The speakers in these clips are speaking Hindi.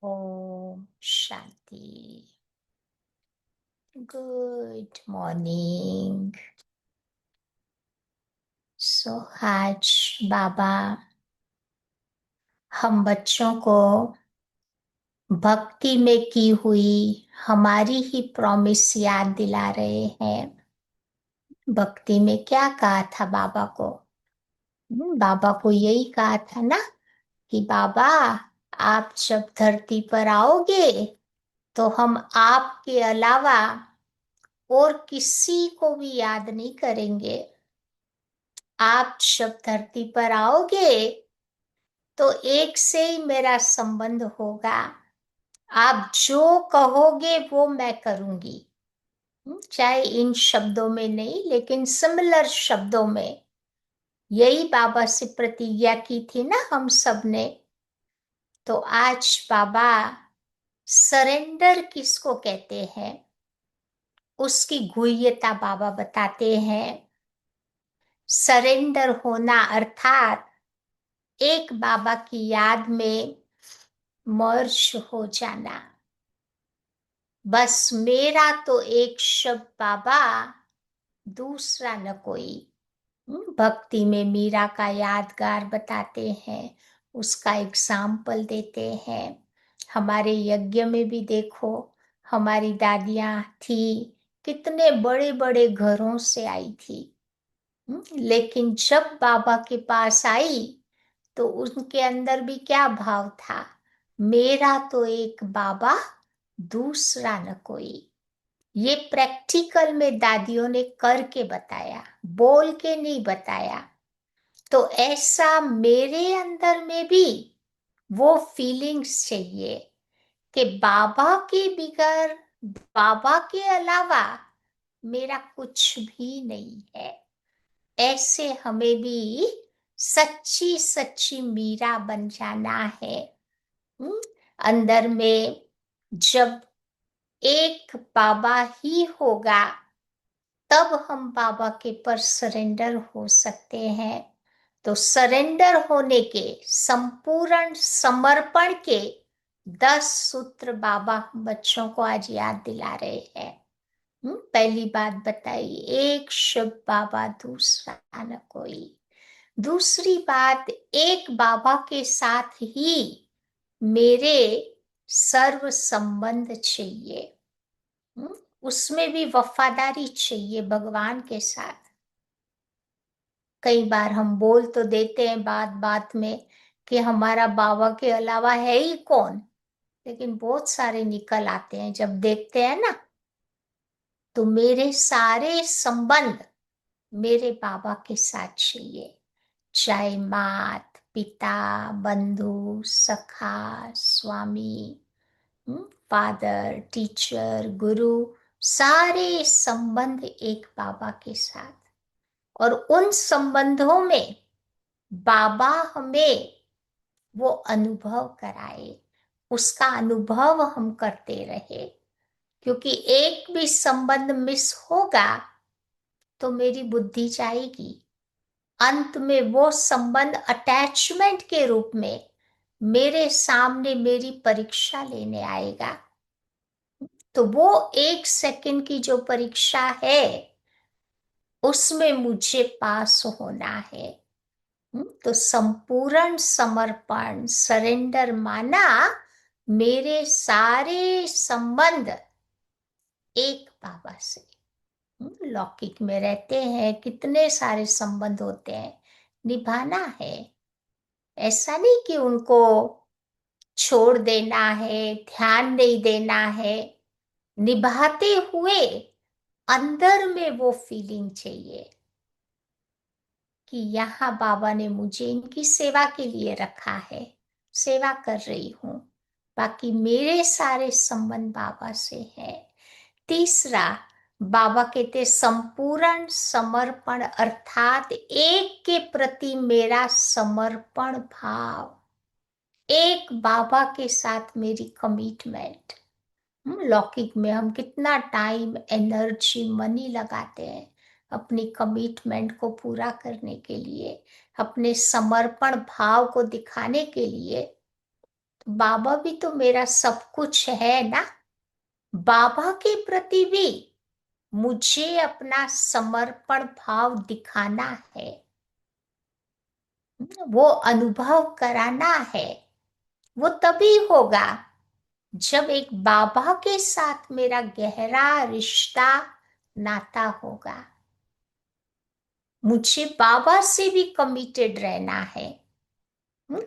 ओम शांति। Good morning. सो आज बाबा हम बच्चों को भक्ति में की हुई हमारी ही प्रॉमिस याद दिला रहे हैं। भक्ति में क्या कहा था बाबा को? बाबा को यही कहा था ना कि बाबा आप जब धरती पर आओगे तो हम आपके अलावा और किसी को भी याद नहीं करेंगे। आप जब धरती पर आओगे तो एक से ही मेरा संबंध होगा। आप जो कहोगे वो मैं करूंगी। चाहे इन शब्दों में नहीं लेकिन सिमिलर शब्दों में यही बाबा से प्रतिज्ञा की थी ना हम सब ने। तो आज बाबा सरेंडर किसको कहते हैं उसकी गुह्यता बाबा बताते हैं। सरेंडर होना अर्थात एक बाबा की याद में मर्ज हो जाना। बस मेरा तो एक शब्द बाबा, दूसरा न कोई। भक्ति में मीरा का यादगार बताते हैं, उसका एग्जाम्पल देते हैं। हमारे यज्ञ में भी देखो, हमारी दादियां थी, कितने बड़े बड़े घरों से आई थी। लेकिन जब बाबा के पास आई तो उनके अंदर भी क्या भाव था? मेरा तो एक बाबा, दूसरा न कोई। ये प्रैक्टिकल में दादियों ने करके बताया, बोल के नहीं बताया। तो ऐसा मेरे अंदर में भी वो फीलिंग्स चाहिए कि बाबा के बिगर, बाबा के अलावा मेरा कुछ भी नहीं है। ऐसे हमें भी सच्ची सच्ची मीरा बन जाना है। अंदर में जब एक बाबा ही होगा तब हम बाबा के पर सरेंडर हो सकते हैं। तो सरेंडर होने के, संपूर्ण समर्पण के 10 सूत्र बाबा बच्चों को आज याद दिला रहे हैं। पहली बात बताई, एक शब्द बाबा, दूसरा न कोई। दूसरी बात, एक बाबा के साथ ही मेरे सर्व संबंध चाहिए। उसमें भी वफादारी चाहिए भगवान के साथ। कई बार हम बोल तो देते हैं बात बात में कि हमारा बाबा के अलावा है ही कौन, लेकिन बहुत सारे निकल आते हैं जब देखते हैं ना। तो मेरे सारे संबंध मेरे बाबा के साथ चाहिए, चाहे मात पिता, बंधु, सखा, स्वामी, फादर, टीचर, गुरु, सारे संबंध एक बाबा के साथ। और उन संबंधों में बाबा हमें वो अनुभव कराए, उसका अनुभव हम करते रहे। क्योंकि एक भी संबंध मिस होगा तो मेरी बुद्धि जाएगी। अंत में वो संबंध अटैचमेंट के रूप में मेरे सामने मेरी परीक्षा लेने आएगा। तो वो 1 सेकंड की जो परीक्षा है उसमें मुझे पास होना है। तो संपूर्ण समर्पण, सरेंडर माना मेरे सारे संबंध एक बाबा से। लौकिक में रहते हैं, कितने सारे संबंध होते हैं, निभाना है। ऐसा नहीं कि उनको छोड़ देना है, ध्यान नहीं देना है। निभाते हुए अंदर में वो फीलिंग चाहिए कि यहाँ बाबा ने मुझे इनकी सेवा के लिए रखा है, सेवा कर रही हूँ। बाकी मेरे सारे संबंध बाबा से है। तीसरा, बाबा कहते संपूर्ण समर्पण अर्थात एक के प्रति मेरा समर्पण भाव, एक बाबा के साथ मेरी कमिटमेंट। लौकिक में हम कितना टाइम, एनर्जी, मनी लगाते हैं अपनी कमिटमेंट को पूरा करने के लिए, अपने समर्पण भाव को दिखाने के लिए। बाबा भी तो मेरा सब कुछ है ना। बाबा के प्रति भी मुझे अपना समर्पण भाव दिखाना है, वो अनुभव कराना है। वो तभी होगा जब एक बाबा के साथ मेरा गहरा रिश्ता, नाता होगा। मुझे बाबा से भी कमिटेड रहना है।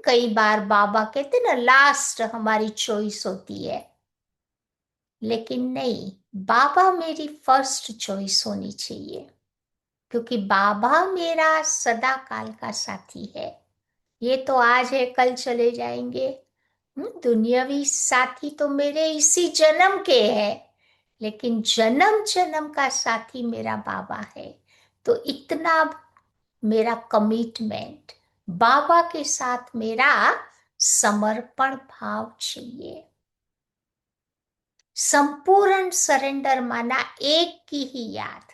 कई बार बाबा कहते ना लास्ट हमारी चॉइस होती है, लेकिन नहीं, बाबा मेरी फर्स्ट चॉइस होनी चाहिए, क्योंकि बाबा मेरा सदा काल का साथी है। ये तो आज है कल चले जाएंगे। दुनियावी साथी तो मेरे इसी जन्म के हैं, लेकिन जन्म जन्म का साथी मेरा बाबा है। तो इतना मेरा कमिटमेंट, बाबा के साथ मेरा समर्पण भाव चाहिए। संपूर्ण सरेंडर माना एक की ही याद,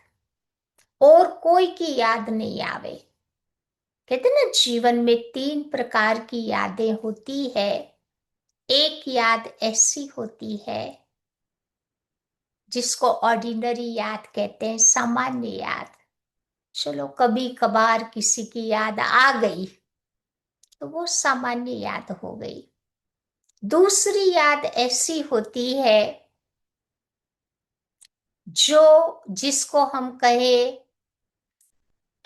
और कोई की याद नहीं आवे। कहते ना जीवन में 3 प्रकार की यादें होती है। एक याद ऐसी होती है जिसको ऑर्डिनरी याद कहते हैं, सामान्य याद। चलो कभी कभार किसी की याद आ गई तो वो सामान्य याद हो गई। दूसरी याद ऐसी होती है जो जिसको हम कहे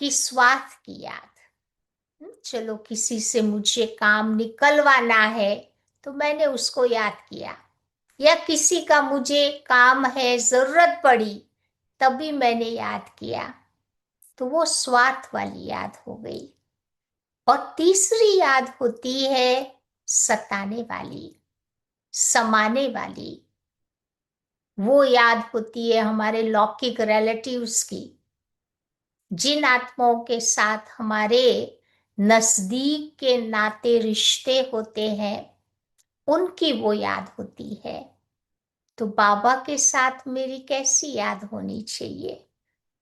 कि स्वार्थ की याद। चलो किसी से मुझे काम निकलवाना है तो मैंने उसको याद किया, या किसी का मुझे काम है, जरूरत पड़ी तभी मैंने याद किया, तो वो स्वार्थ वाली याद हो गई। और तीसरी याद होती है सताने वाली, समाने वाली। वो याद होती है हमारे लौकिक रिलेटिव्स की, जिन आत्माओं के साथ हमारे नजदीक के नाते रिश्ते होते हैं, उनकी वो याद होती है। तो बाबा के साथ मेरी कैसी याद होनी चाहिए?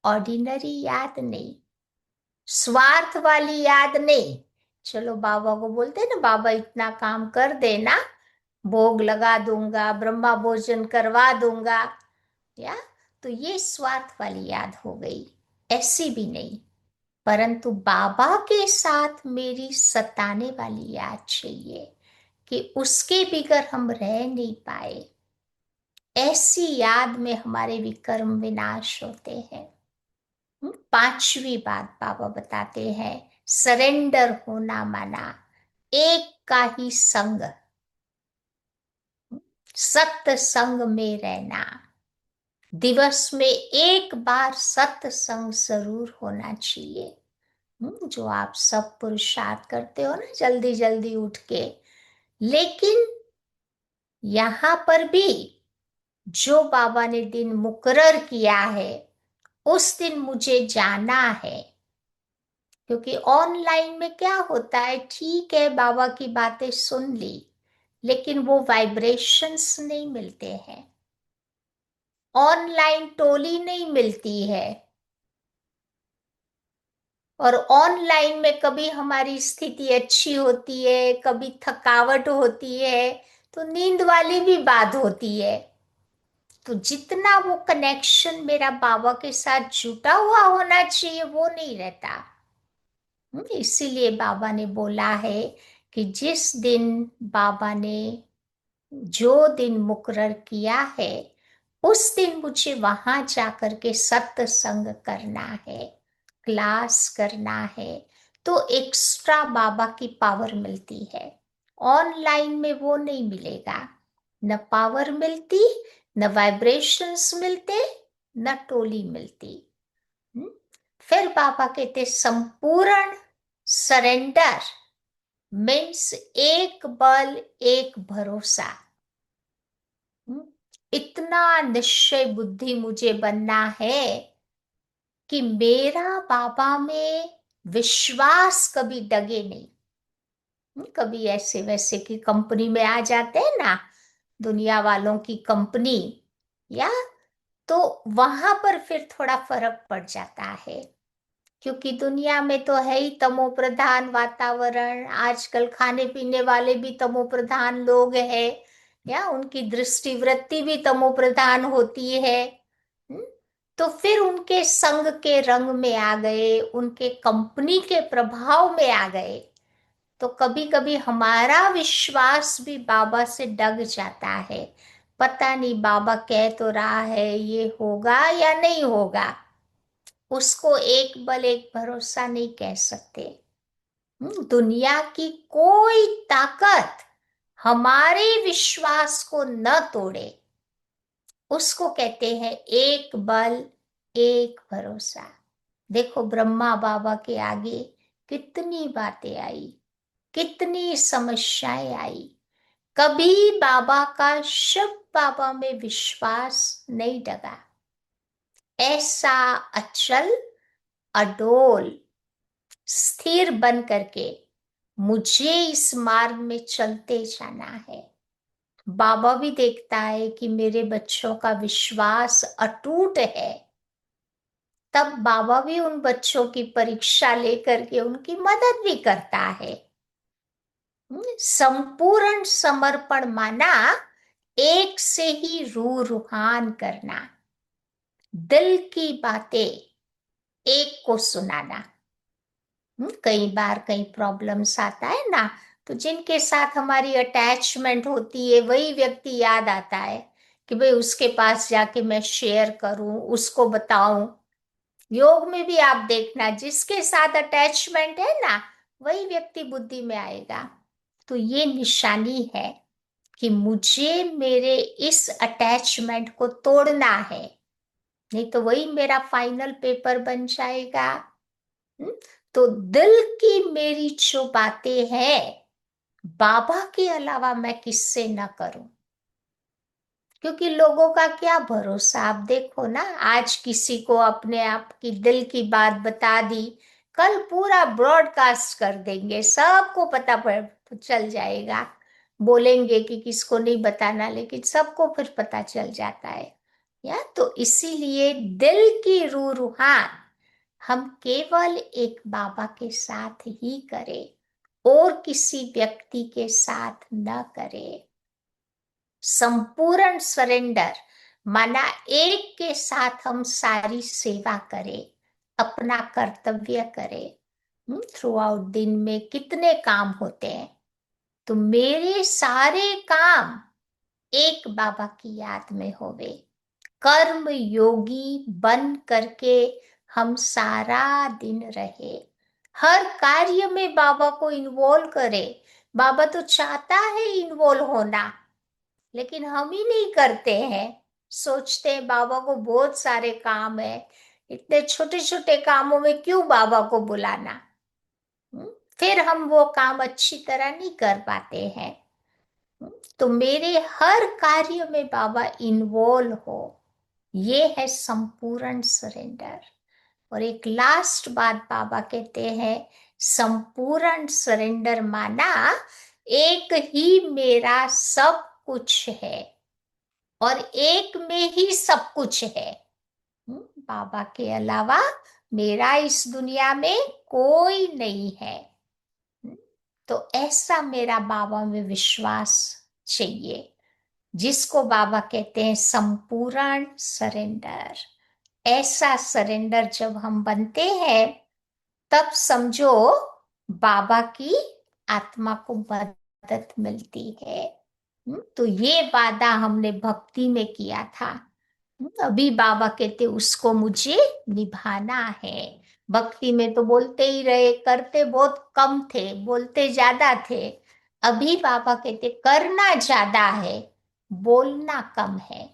ऑर्डिनरी याद नहीं, स्वार्थ वाली याद नहीं। चलो बाबा को बोलते हैं ना, बाबा इतना काम कर देना, भोग लगा दूंगा, ब्रह्मा भोजन करवा दूंगा, या तो ये स्वार्थ वाली याद हो गई। ऐसी भी नहीं, परंतु बाबा के साथ मेरी सताने वाली याद चाहिए कि उसके बिगर हम रह नहीं पाए। ऐसी याद में हमारे विकर्म विनाश होते हैं। पांचवी बात बाबा बताते हैं, सरेंडर होना माना एक का ही संग, सत्संग में रहना। दिवस में एक बार सत्संग जरूर होना चाहिए। जो आप सब पुरुषार्थ करते हो ना जल्दी जल्दी उठ के, लेकिन यहां पर भी जो बाबा ने दिन मुकर्रर किया है उस दिन मुझे जाना है। क्योंकि ऑनलाइन में क्या होता है, ठीक है बाबा की बातें सुन ली, लेकिन वो वाइब्रेशंस नहीं मिलते हैं। ऑनलाइन टोली नहीं मिलती है, और ऑनलाइन में कभी हमारी स्थिति अच्छी होती है, कभी थकावट होती है, तो नींद वाली भी बात होती है। तो जितना वो कनेक्शन मेरा बाबा के साथ जुटा हुआ होना चाहिए वो नहीं रहता। इसीलिए बाबा ने बोला है कि जिस दिन बाबा ने जो दिन मुकर्रर किया है उस दिन मुझे वहां जाकर के सत्संग करना है, क्लास करना है। तो एक्स्ट्रा बाबा की पावर मिलती है। ऑनलाइन में वो नहीं मिलेगा, न पावर मिलती, न वाइब्रेशंस मिलते, न टोली मिलती। हम्म? फिर बाबा कहते संपूर्ण सरेंडर मीन्स एक बल एक भरोसा। इतना निश्चय बुद्धि मुझे बनना है कि मेरा बाबा में विश्वास कभी डगे नहीं। कभी ऐसे वैसे की कंपनी में आ जाते हैं ना, दुनिया वालों की कंपनी, या तो वहां पर फिर थोड़ा फर्क पड़ जाता है क्योंकि दुनिया में तो है ही तमो प्रधान वातावरण, आजकल खाने पीने वाले भी तमो प्रधान लोग हैं, या उनकी दृष्टि वृत्ति भी तमो प्रधान होती है। हम्म, तो फिर उनके संग के रंग में आ गए, उनके कंपनी के प्रभाव में आ गए, तो कभी कभी हमारा विश्वास भी बाबा से डग जाता है। पता नहीं बाबा कह तो रहा है ये होगा या नहीं होगा, उसको एक बल एक भरोसा नहीं कह सकते। दुनिया की कोई ताकत हमारे विश्वास को न तोड़े, उसको कहते हैं एक बल एक भरोसा। देखो ब्रह्मा बाबा के आगे कितनी बातें आई, कितनी समस्याएं आई, कभी बाबा का शब्द बाबा में विश्वास नहीं डगा। ऐसा अचल, अडोल, स्थिर बन करके मुझे इस मार्ग में चलते जाना है। बाबा भी देखता है कि मेरे बच्चों का विश्वास अटूट है, तब बाबा भी उन बच्चों की परीक्षा लेकर के उनकी मदद भी करता है। संपूर्ण समर्पण माना एक से ही रूहान करना, दिल की बातें एक को सुनाना। कई बार कई प्रॉब्लम्स आता है ना, तो जिनके साथ हमारी अटैचमेंट होती है वही व्यक्ति याद आता है कि भाई उसके पास जाके मैं शेयर करूं, उसको बताऊं। योग में भी आप देखना, जिसके साथ अटैचमेंट है ना वही व्यक्ति बुद्धि में आएगा। तो ये निशानी है कि मुझे मेरे इस अटैचमेंट को तोड़ना है, नहीं तो वही मेरा फाइनल पेपर बन जाएगा। हम्म, तो दिल की मेरी जो बातें हैं बाबा के अलावा मैं किससे ना करूं, क्योंकि लोगों का क्या भरोसा। आप देखो ना, आज किसी को अपने आप की दिल की बात बता दी, कल पूरा ब्रॉडकास्ट कर देंगे, सबको पता पड़ तो चल जाएगा। बोलेंगे कि किसको नहीं बताना, लेकिन सबको फिर पता चल जाता है। या तो इसीलिए दिल की रूहान हम केवल एक बाबा के साथ ही करें और किसी व्यक्ति के साथ न करें। संपूर्ण सरेंडर माना एक के साथ हम सारी सेवा करें, अपना कर्तव्य करें। थ्रू आउट दिन में कितने काम होते हैं, तो मेरे सारे काम एक बाबा की याद में होवे। कर्म योगी बन करके हम सारा दिन रहे, हर कार्य में बाबा को इन्वॉल्व करे। बाबा तो चाहता है इन्वॉल्व होना, लेकिन हम ही नहीं करते हैं। सोचते हैं बाबा को बहुत सारे काम है, इतने छोटे छोटे कामों में क्यों बाबा को बुलाना। हम्म, फिर हम वो काम अच्छी तरह नहीं कर पाते हैं। तो मेरे हर कार्य में बाबा इन्वॉल्व हो, ये है संपूर्ण सरेंडर। और एक लास्ट बात बाबा कहते हैं, संपूर्ण सरेंडर माना एक ही मेरा सब कुछ है और एक में ही सब कुछ है। बाबा के अलावा मेरा इस दुनिया में कोई नहीं है। तो ऐसा मेरा बाबा में विश्वास चाहिए, जिसको बाबा कहते हैं संपूर्ण सरेंडर। ऐसा सरेंडर जब हम बनते हैं तब समझो बाबा की आत्मा को मदद मिलती है। तो ये वादा हमने भक्ति में किया था। अभी बाबा कहते उसको मुझे निभाना है। भक्ति में तो बोलते ही रहे, करते बहुत कम थे, बोलते ज्यादा थे। अभी बाबा कहते करना ज्यादा है, बोलना कम है।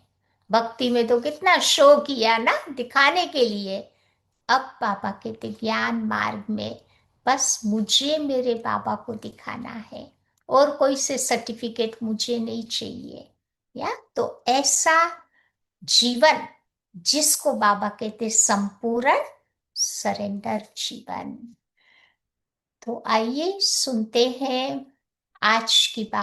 भक्ति में तो कितना शो किया ना दिखाने के लिए। अब बाबा कहते ज्ञान मार्ग में बस मुझे मेरे बाबा को दिखाना है, और कोई से सर्टिफिकेट मुझे नहीं चाहिए। या तो ऐसा जीवन जिसको बाबा कहते संपूर्ण सरेंडर जीवन। तो आइए सुनते हैं आज की बात।